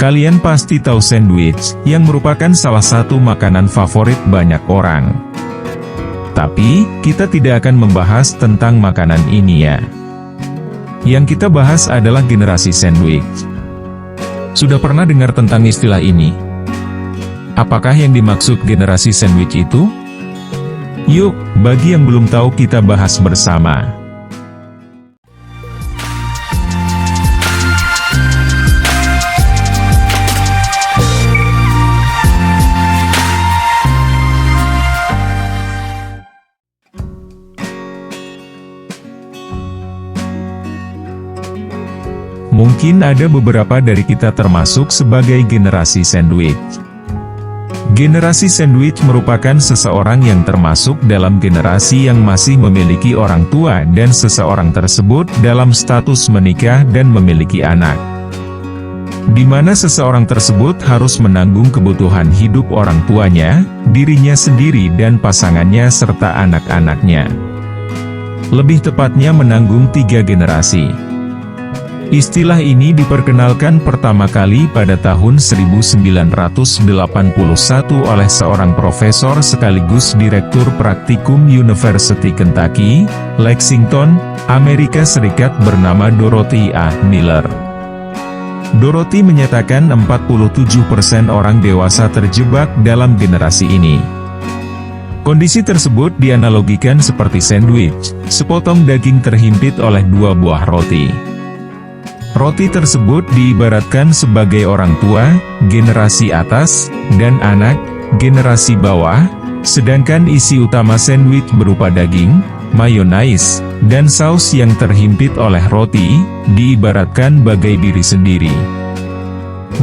Kalian pasti tahu sandwich, yang merupakan salah satu makanan favorit banyak orang. Tapi, kita tidak akan membahas tentang makanan ini ya. Yang kita bahas adalah generasi sandwich. Sudah pernah dengar tentang istilah ini? Apakah yang dimaksud generasi sandwich itu? Yuk, bagi yang belum tahu kita bahas bersama. Mungkin ada beberapa dari kita termasuk sebagai generasi sandwich. Generasi sandwich merupakan seseorang yang termasuk dalam generasi yang masih memiliki orang tua dan seseorang tersebut dalam status menikah dan memiliki anak. Di mana seseorang tersebut harus menanggung kebutuhan hidup orang tuanya, dirinya sendiri dan pasangannya serta anak-anaknya. Lebih tepatnya menanggung 3 generasi. Istilah ini diperkenalkan pertama kali pada tahun 1981 oleh seorang profesor sekaligus direktur praktikum University Kentucky, Lexington, Amerika Serikat bernama Dorothy A. Miller. Dorothy menyatakan 47% orang dewasa terjebak dalam generasi ini. Kondisi tersebut dianalogikan seperti sandwich, sepotong daging terhimpit oleh 2 buah roti. Roti tersebut diibaratkan sebagai orang tua, generasi atas, dan anak, generasi bawah, sedangkan isi utama sandwich berupa daging, mayonaise, dan saus yang terhimpit oleh roti, diibaratkan bagai diri sendiri.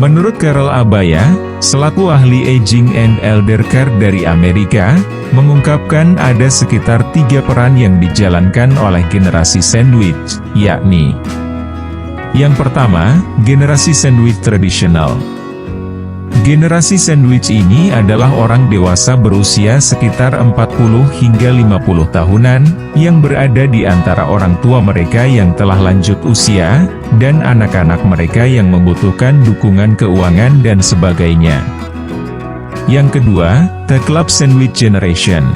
Menurut Carol Abaya, selaku ahli aging and elder care dari Amerika, mengungkapkan ada sekitar 3 peran yang dijalankan oleh generasi sandwich, yakni: yang pertama, generasi sandwich tradisional. Generasi sandwich ini adalah orang dewasa berusia sekitar 40 hingga 50 tahunan, yang berada di antara orang tua mereka yang telah lanjut usia, dan anak-anak mereka yang membutuhkan dukungan keuangan dan sebagainya. Yang kedua, The Club Sandwich Generation.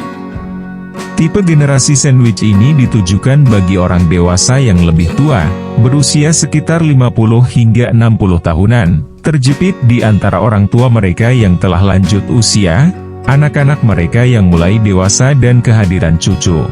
Tipe generasi sandwich ini ditujukan bagi orang dewasa yang lebih tua, berusia sekitar 50 hingga 60 tahunan, terjepit di antara orang tua mereka yang telah lanjut usia, anak-anak mereka yang mulai dewasa dan kehadiran cucu.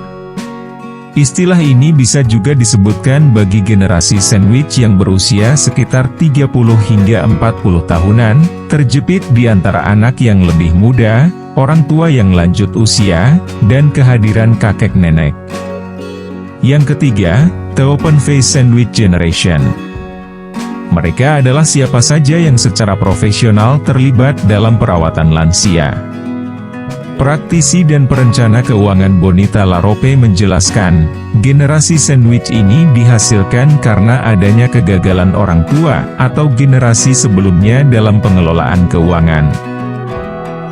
Istilah ini bisa juga disebutkan bagi generasi sandwich yang berusia sekitar 30 hingga 40 tahunan, terjepit di antara anak yang lebih muda, orang tua yang lanjut usia, dan kehadiran kakek nenek. Yang ketiga, The Open Face Sandwich Generation. Mereka adalah siapa saja yang secara profesional terlibat dalam perawatan lansia. Praktisi dan perencana keuangan Bonita LaRope menjelaskan, generasi sandwich ini dihasilkan karena adanya kegagalan orang tua atau generasi sebelumnya dalam pengelolaan keuangan.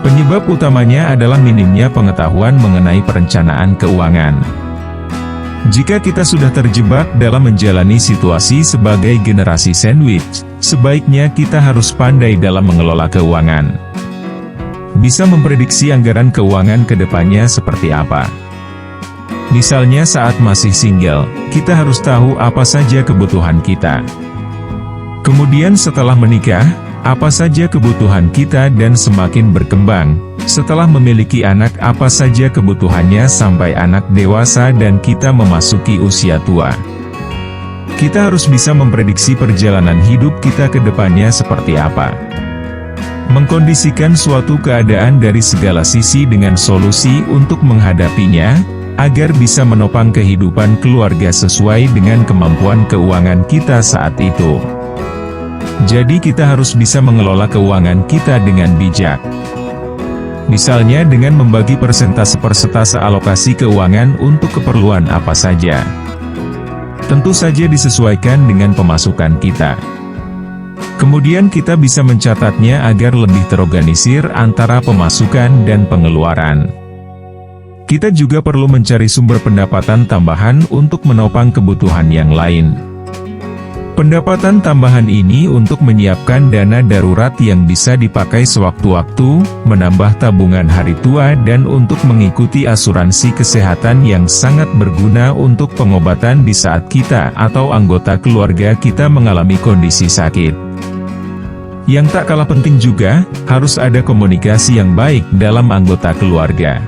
Penyebab utamanya adalah minimnya pengetahuan mengenai perencanaan keuangan. Jika kita sudah terjebak dalam menjalani situasi sebagai generasi sandwich, sebaiknya kita harus pandai dalam mengelola keuangan. Bisa memprediksi anggaran keuangan ke depannya seperti apa. Misalnya saat masih single, kita harus tahu apa saja kebutuhan kita. Kemudian setelah menikah, apa saja kebutuhan kita dan semakin berkembang, setelah memiliki anak apa saja kebutuhannya sampai anak dewasa dan kita memasuki usia tua. Kita harus bisa memprediksi perjalanan hidup kita ke depannya seperti apa. Mengkondisikan suatu keadaan dari segala sisi dengan solusi untuk menghadapinya, agar bisa menopang kehidupan keluarga sesuai dengan kemampuan keuangan kita saat itu. Jadi kita harus bisa mengelola keuangan kita dengan bijak. Misalnya dengan membagi persentase alokasi keuangan untuk keperluan apa saja. Tentu saja disesuaikan dengan pemasukan kita. Kemudian kita bisa mencatatnya agar lebih terorganisir antara pemasukan dan pengeluaran. Kita juga perlu mencari sumber pendapatan tambahan untuk menopang kebutuhan yang lain. Pendapatan tambahan ini untuk menyiapkan dana darurat yang bisa dipakai sewaktu-waktu, menambah tabungan hari tua dan untuk mengikuti asuransi kesehatan yang sangat berguna untuk pengobatan di saat kita atau anggota keluarga kita mengalami kondisi sakit. Yang tak kalah penting juga, harus ada komunikasi yang baik dalam anggota keluarga.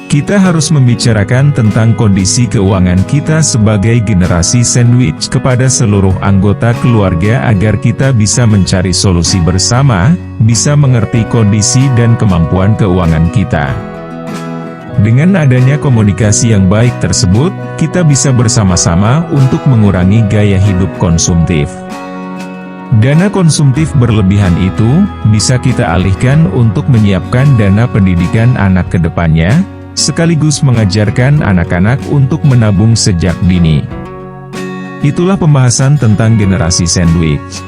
Kita harus membicarakan tentang kondisi keuangan kita sebagai generasi sandwich kepada seluruh anggota keluarga agar kita bisa mencari solusi bersama, bisa mengerti kondisi dan kemampuan keuangan kita. Dengan adanya komunikasi yang baik tersebut, kita bisa bersama-sama untuk mengurangi gaya hidup konsumtif. Dana konsumtif berlebihan itu, bisa kita alihkan untuk menyiapkan dana pendidikan anak ke depannya, sekaligus mengajarkan anak-anak untuk menabung sejak dini. Itulah pembahasan tentang generasi sandwich.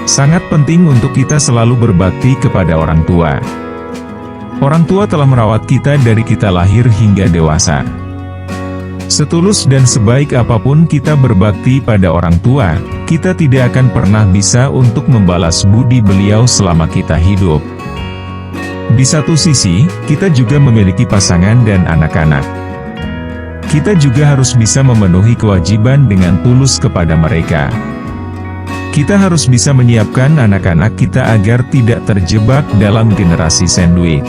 Sangat penting untuk kita selalu berbakti kepada orang tua. Orang tua telah merawat kita dari kita lahir hingga dewasa. Setulus dan sebaik apapun kita berbakti pada orang tua, kita tidak akan pernah bisa untuk membalas budi beliau selama kita hidup. Di satu sisi, kita juga memiliki pasangan dan anak-anak. Kita juga harus bisa memenuhi kewajiban dengan tulus kepada mereka. Kita harus bisa menyiapkan anak-anak kita agar tidak terjebak dalam generasi sandwich.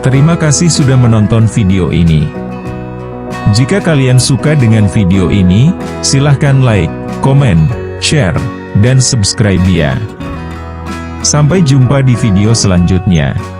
Terima kasih sudah menonton video ini. Jika kalian suka dengan video ini, silahkan like, komen, share, dan subscribe ya. Sampai jumpa di video selanjutnya.